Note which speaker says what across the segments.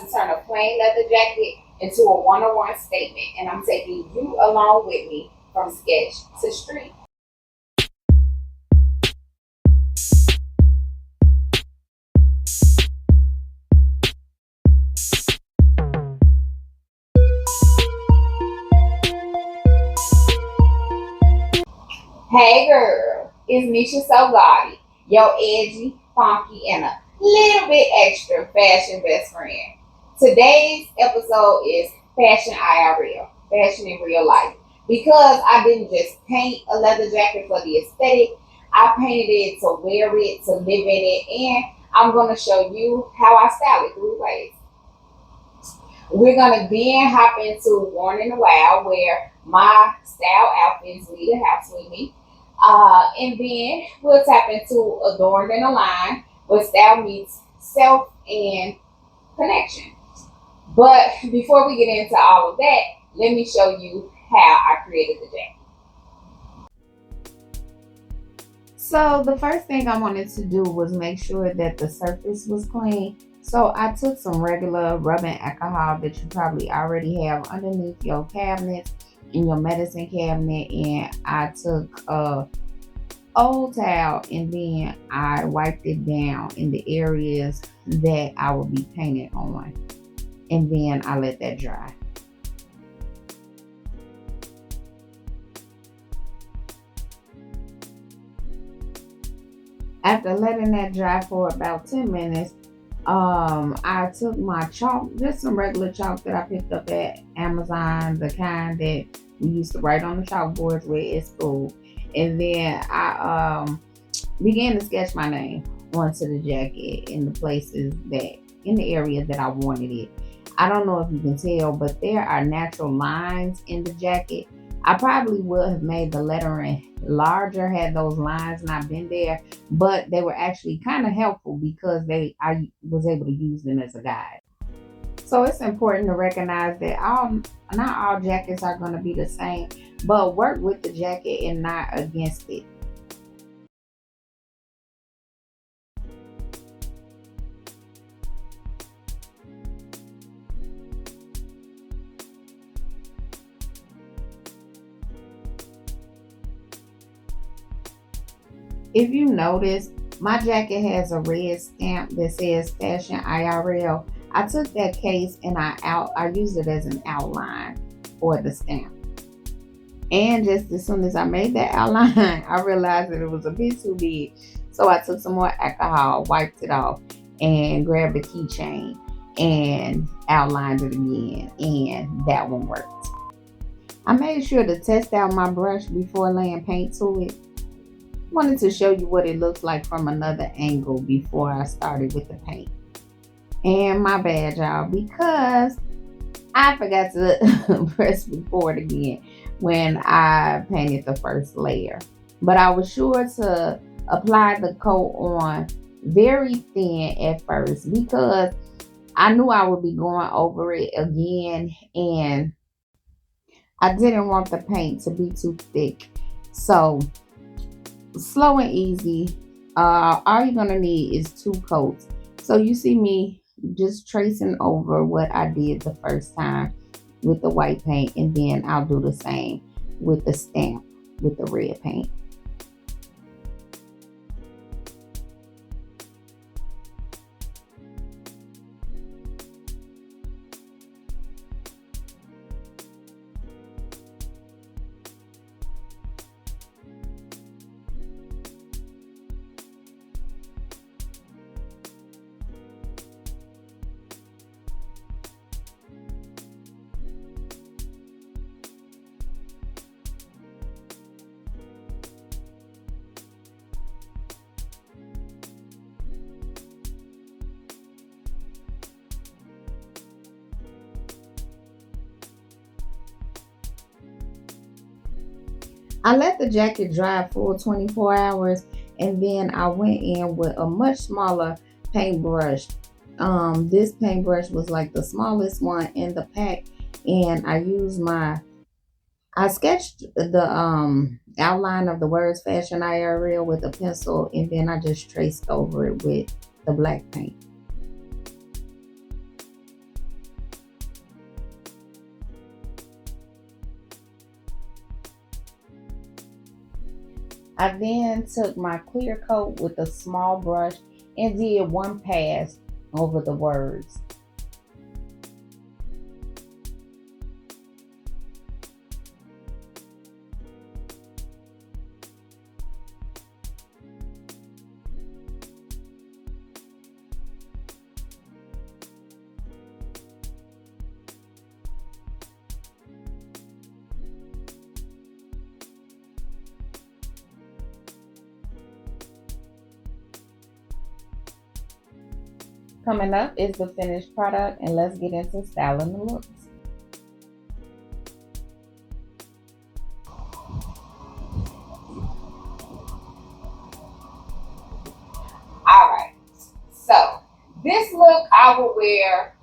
Speaker 1: about to turn a plain leather jacket into a one-on-one statement, and I'm taking you along with me from sketch to street. Hey girl, it's Nisha so Gaudy, your edgy, funky, and a little bit extra fashion best friend. Today's episode is Fashion IRL, fashion in real life. Because I didn't just paint a leather jacket for the aesthetic, I painted it to wear it, to live in it, and I'm going to show you how I style it 3 ways. We're going to then hop into Worn in a While, where my style outfits leave the house with me. And then we'll tap into Adorned and Aligned, where style meets self and connection. But before we get into all of that, let me show you how I created the jacket. So the first thing I wanted to do was make sure that the surface was clean. So I took some regular rubbing alcohol that you probably already have underneath your cabinets, in your medicine cabinet, and I took a old towel and then I wiped it down in the areas that I will be painted on, and then I let that dry. After letting that dry for about 10 minutes, I took my chalk, just some regular chalk that I picked up at Amazon, the kind that we used to write on the chalkboards with at school. And then I began to sketch my name onto the jacket in the places that, in the area that I wanted it. I don't know if you can tell, but there are natural lines in the jacket. I probably would have made the lettering larger had those lines not been there, but they were actually kind of helpful because I was able to use them as a guide. So it's important to recognize that not all jackets are going to be the same, but work with the jacket and not against it. If you notice, my jacket has a red stamp that says Fashion IRL. I took that case and I used it as an outline for the stamp. And just as soon as I made that outline, I realized that it was a bit too big. So I took some more alcohol, wiped it off, and grabbed a keychain and outlined it again. And that one worked. I made sure to test out my brush before laying paint to it. Wanted to show you what it looks like from another angle before I started with the paint. And my bad, y'all, because I forgot to press record again when I painted the first layer. But I was sure to apply the coat on very thin at first because I knew I would be going over it again, and I didn't want the paint to be too thick. So slow and easy. All you're gonna need is 2 coats. So you see me just tracing over what I did the first time with the white paint, and then I'll do the same with the stamp with the red paint. I let the jacket dry for 24 hours, and then I went in with a much smaller paintbrush. This paintbrush was like the smallest one in the pack, and I sketched the outline of the words Fashion IRL with a pencil, and then I just traced over it with the black paint. I then took my clear coat with a small brush and did one pass over the words. Coming up is the finished product, and let's get into styling the looks. Alright, so this look I would wear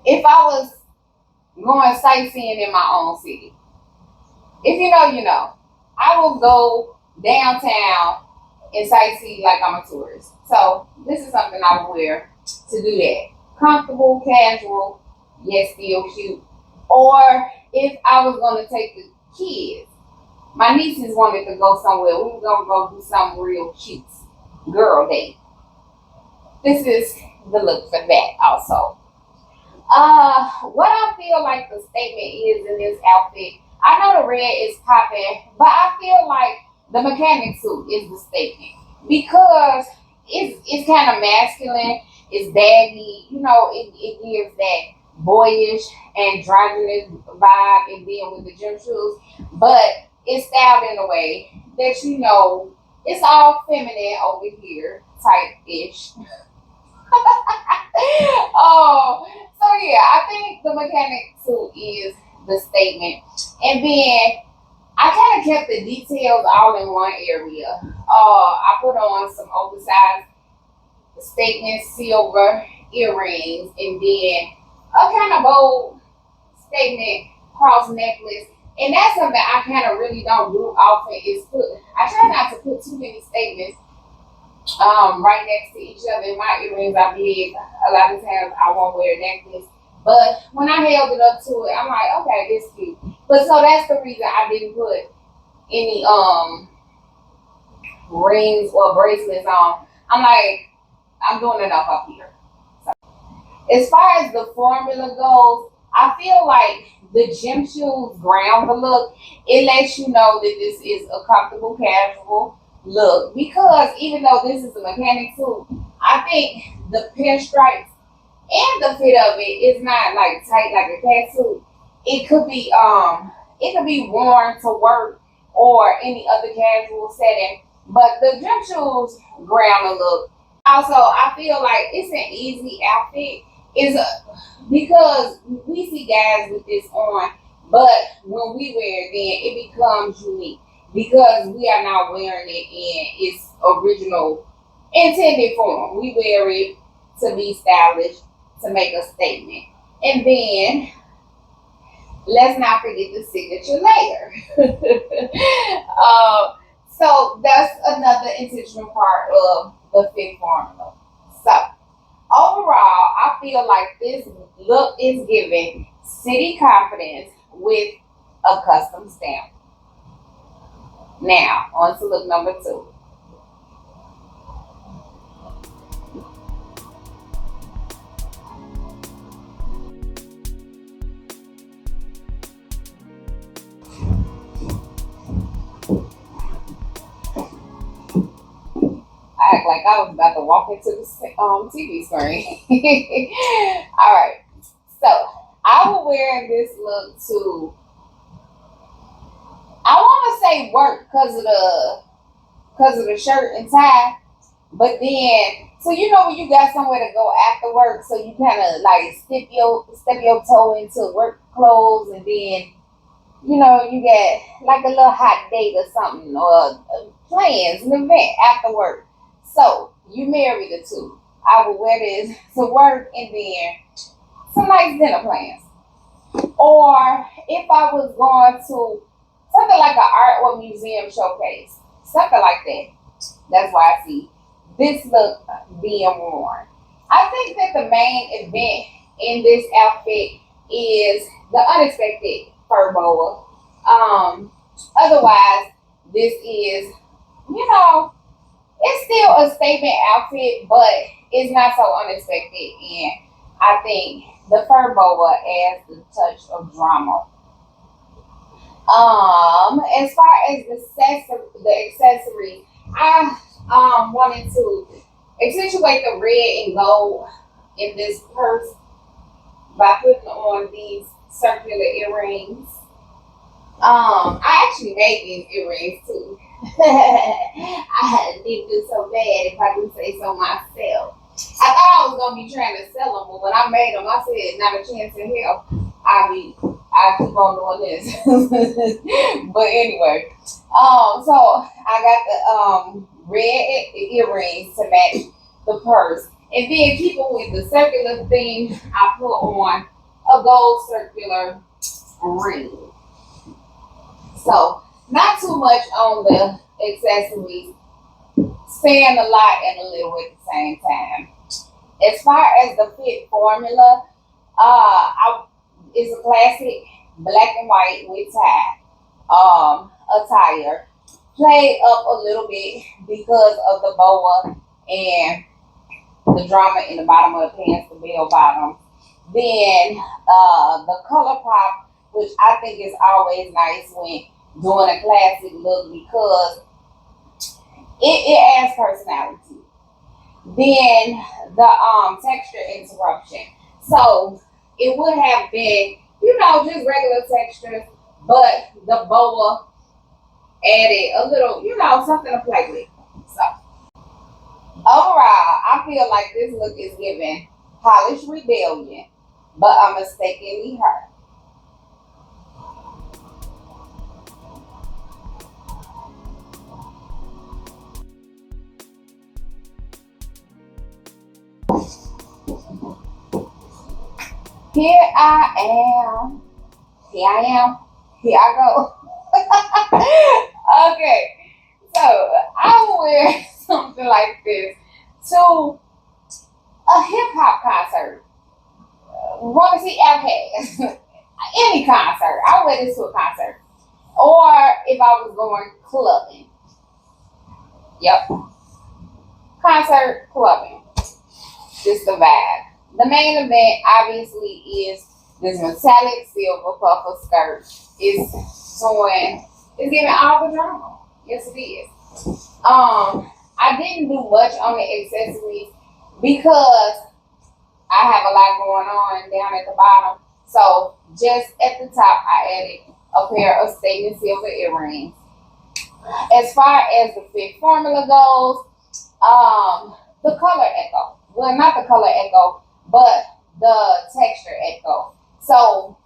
Speaker 1: if I was going sightseeing in my own city. If you know, you know. I will go downtown and sightsee like I'm a tourist. So this is something I would wear to do that. Comfortable, casual, yet still cute. Or if I was going to take the kids, my nieces wanted to go somewhere. We were going to go do something real cute. Girl date. This is the look for that also. What I feel like the statement is in this outfit, I know the red is popping, but I feel like the mechanic suit is the statement because it's kind of masculine, it's baggy, you know, it gives that boyish androgynous vibe, and then with the gym shoes, but it's styled in a way that you know it's all feminine over here type-ish. Oh, so yeah, I think the mechanic suit is the statement. And then I kind of kept the details all in one area. I put on some oversized statement silver earrings, and then a kind of bold statement cross necklace. And that's something I kind of really don't do often is I try not to put too many statements right next to each other. In my earrings are big. A lot of times I won't wear a necklace. But when I held it up to it, I'm like, okay, this is cute. But so that's the reason I didn't put any rings or bracelets on. I'm like, I'm doing enough up here. So, as far as the formula goes, I feel like the gym shoes ground the look. It lets you know that this is a comfortable, casual look. Because even though this is a mechanic suit, I think the pinstripes and the fit of it is not like tight like a cat suit. It could be worn to work or any other casual setting. But the gym shoes ground a look. Also, I feel like it's an easy outfit. Because we see guys with this on, but when we wear it, then it becomes unique because we are not wearing it in its original intended form. We wear it to be stylish, to make a statement. And then let's not forget the signature layer. So that's another intentional part of the fit formula. So overall, I feel like this look is giving city confidence with a custom stamp. Now, on to look number 2. I act like I was about to walk into the TV screen. All right. So I will wear this look to, I want to say work because of the shirt and tie, but then so you know when you got somewhere to go after work, so you kind of like step your toe into work clothes, and then you know you get like a little hot date or something, or plans, an event after work. So you marry the two. I would wear this to work and then some nice dinner plans. Or if I was going to something like an art or museum showcase, something like that. That's why I see this look being worn. I think that the main event in this outfit is the unexpected fur boa. Otherwise, this is you know, it's still a statement outfit, but it's not so unexpected. And I think the fur boa adds the touch of drama. As far as the accessories, I wanted to accentuate the red and gold in this purse by putting on these circular earrings. I actually made these earrings too. I didn't do so bad if I do say so myself. I thought I was gonna be trying to sell them, but when I made them, I said, "Not a chance in hell. I keep on doing this." But anyway, so I got the red earrings to match the purse, and then people with the circular thing, I put on a gold circular ring. So not too much on the accessories, saying a lot and a little at the same time. As far as the fit formula, it's a classic black and white with tie attire. Played up a little bit because of the boa and the drama in the bottom of the pants, the bell bottom. Then the color pop, which I think is always nice when doing a classic look because it adds personality. Then the texture interruption. So it would have been, just regular textures, but the boa added a little, something to play with. So overall, I feel like this look is giving polished rebellion, but a mistakenly her. Here I am. Here I am. Here I go. Okay, so I will wear something like this to a hip hop concert. Want to see Outkast? Any concert. I wear this to a concert. Or if I was going clubbing. Yep. Concert, clubbing. Just the vibe. The main event obviously is this metallic silver puffer skirt. It's giving all the drama. Yes it is. I didn't do much on the accessories because I have a lot going on down at the bottom. So just at the top I added a pair of statement silver earrings. As far as the fit formula goes, the color echo. Well, not the color echo, but the texture echo. So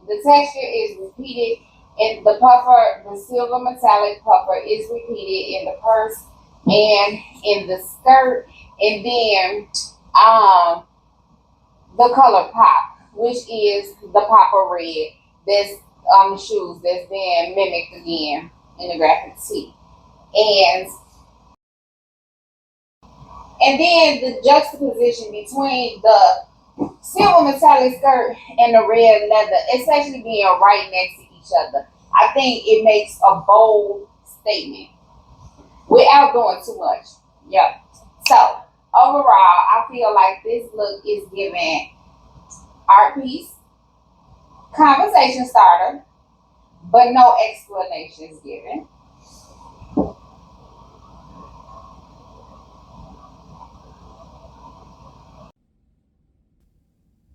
Speaker 1: the texture is repeated in the puffer, the silver metallic puffer is repeated in the purse and in the skirt, and then the color pop, which is the pop of red that's on the shoes that's being mimicked again in the graphic tee. And then the juxtaposition between the silver metallic skirt and the red leather, especially being right next to each other, I think it makes a bold statement without doing too much. Yep. So overall, I feel like this look is giving art piece, conversation starter, but no explanations given.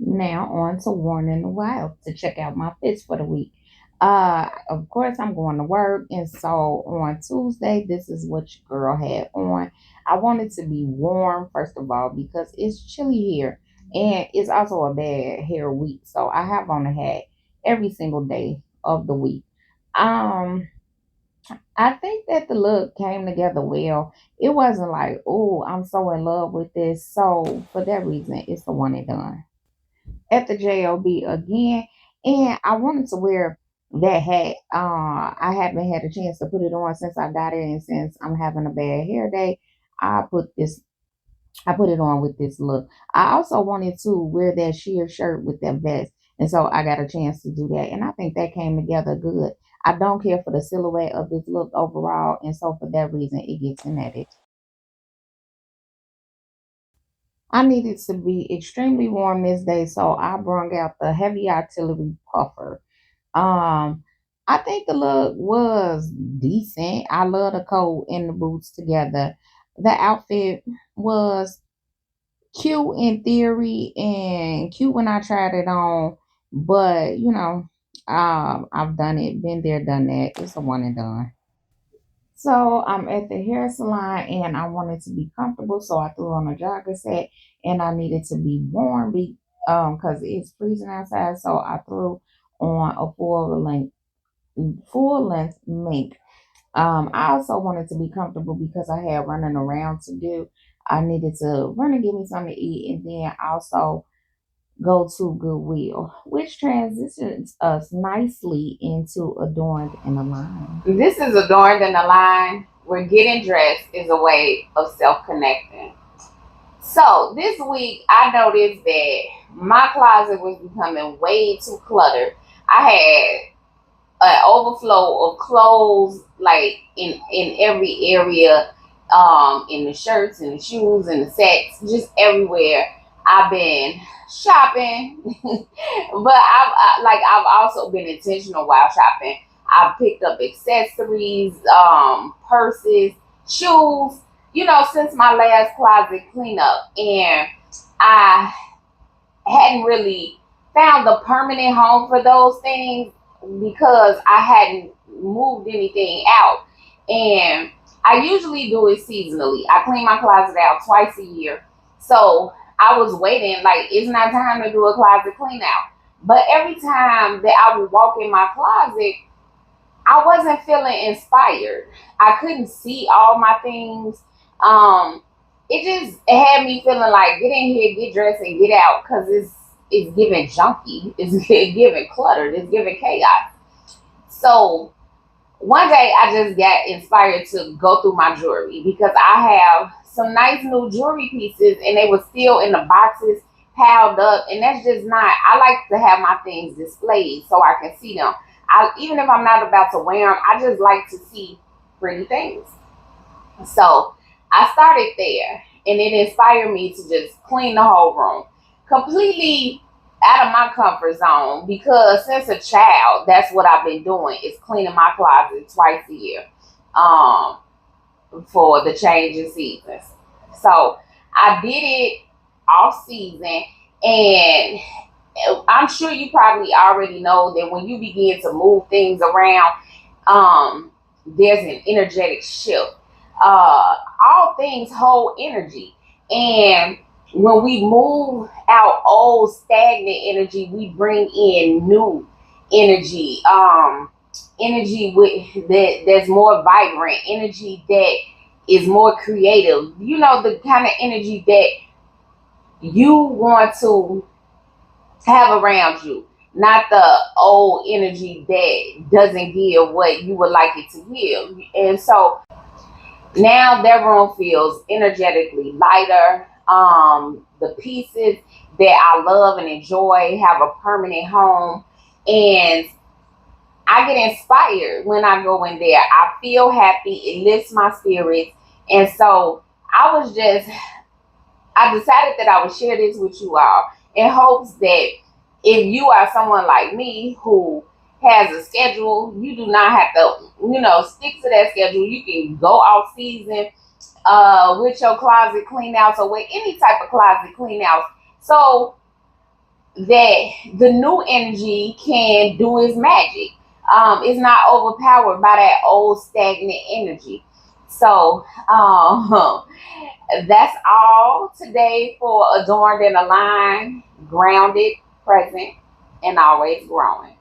Speaker 1: Now on to Worn in the Wild to check out my fits for the week. Of course, I'm going to work, and so on Tuesday, this is what your girl had on. I wanted to be warm first of all because it's chilly here, and it's also a bad hair week, so I have on a hat every single day of the week. Um, I think that the look came together well. It wasn't like, oh, I'm so in love with this. So for that reason, it's the one and done at the job again, and I wanted to wear that hat. I haven't had a chance to put it on since I got it, and since I'm having a bad hair day, I put this. I put it on with this look. I also wanted to wear that sheer shirt with that vest, and so I got a chance to do that, and I think that came together good. I don't care for the silhouette of this look overall, and so for that reason, it gets netted. I needed to be extremely warm this day, so I brought out the heavy artillery puffer. Um, I think the look was decent. I love the coat and the boots together. The outfit was cute in theory and cute when I tried it on, but I've done it, been there, done that. It's a one and done. So I'm at the hair salon and I wanted to be comfortable, so I threw on a jogger set and I needed to be warm because it's freezing outside. So I threw on a full length mink. I also wanted to be comfortable because I had running around to do. I needed to run and get me something to eat and then also go to Goodwill, which transitions us nicely into Adorned and Aligned. This is Adorned and Aligned, where getting dressed is a way of self-connecting. So this week, I noticed that my closet was becoming way too cluttered. I had an overflow of clothes, like in every area, in the shirts and the shoes and the sets, just everywhere. I've been shopping, but I've also been intentional while shopping. I've picked up accessories, purses, shoes, since my last closet cleanup, and I hadn't really found a permanent home for those things because I hadn't moved anything out. And I usually do it seasonally. I clean my closet out twice a year. So I was waiting, like, it's not time to do a closet clean out. But every time that I would walk in my closet, I wasn't feeling inspired. I couldn't see all my things. It had me feeling like get in here, get dressed, and get out because it's giving junky. It's giving cluttered. It's giving chaos. So one day I just got inspired to go through my jewelry because I have some nice new jewelry pieces and they were still in the boxes piled up, and that's just not, I like to have my things displayed so I can see them. Even if I'm not about to wear them, I just like to see pretty things. So I started there and it inspired me to just clean the whole room completely out of my comfort zone, because since a child, that's what I've been doing, is cleaning my closet twice a year for the changing seasons. So I did it off season, and I'm sure you probably already know that when you begin to move things around, there's an energetic shift. All things hold energy, and when we move out old stagnant energy, we bring in new energy. Energy that's more vibrant, energy that is more creative. The kind of energy that you want to have around you, not the old energy that doesn't give what you would like it to give. And so now that room feels energetically lighter. The pieces that I love and enjoy have a permanent home, and I get inspired when I go in there. I feel happy. It lifts my spirits. And so I decided that I would share this with you all in hopes that if you are someone like me who has a schedule, you do not have to, stick to that schedule. You can go off season with your closet clean outs or with any type of closet clean outs, so that the new energy can do its magic. It's not overpowered by that old stagnant energy. So that's all today for Adorned and Aligned, grounded, present, and always growing.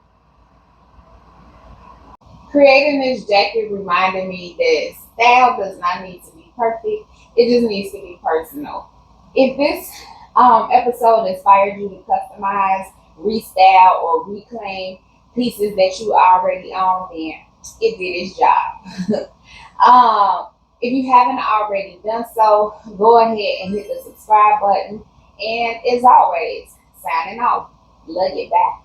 Speaker 1: Creating this jacket reminded me that style does not need to be perfect. It just needs to be personal. If this episode inspired you to customize, restyle, or reclaim pieces that you already own, then it did its job. If you haven't already done so, go ahead and hit the subscribe button. And as always, signing off. Love you back.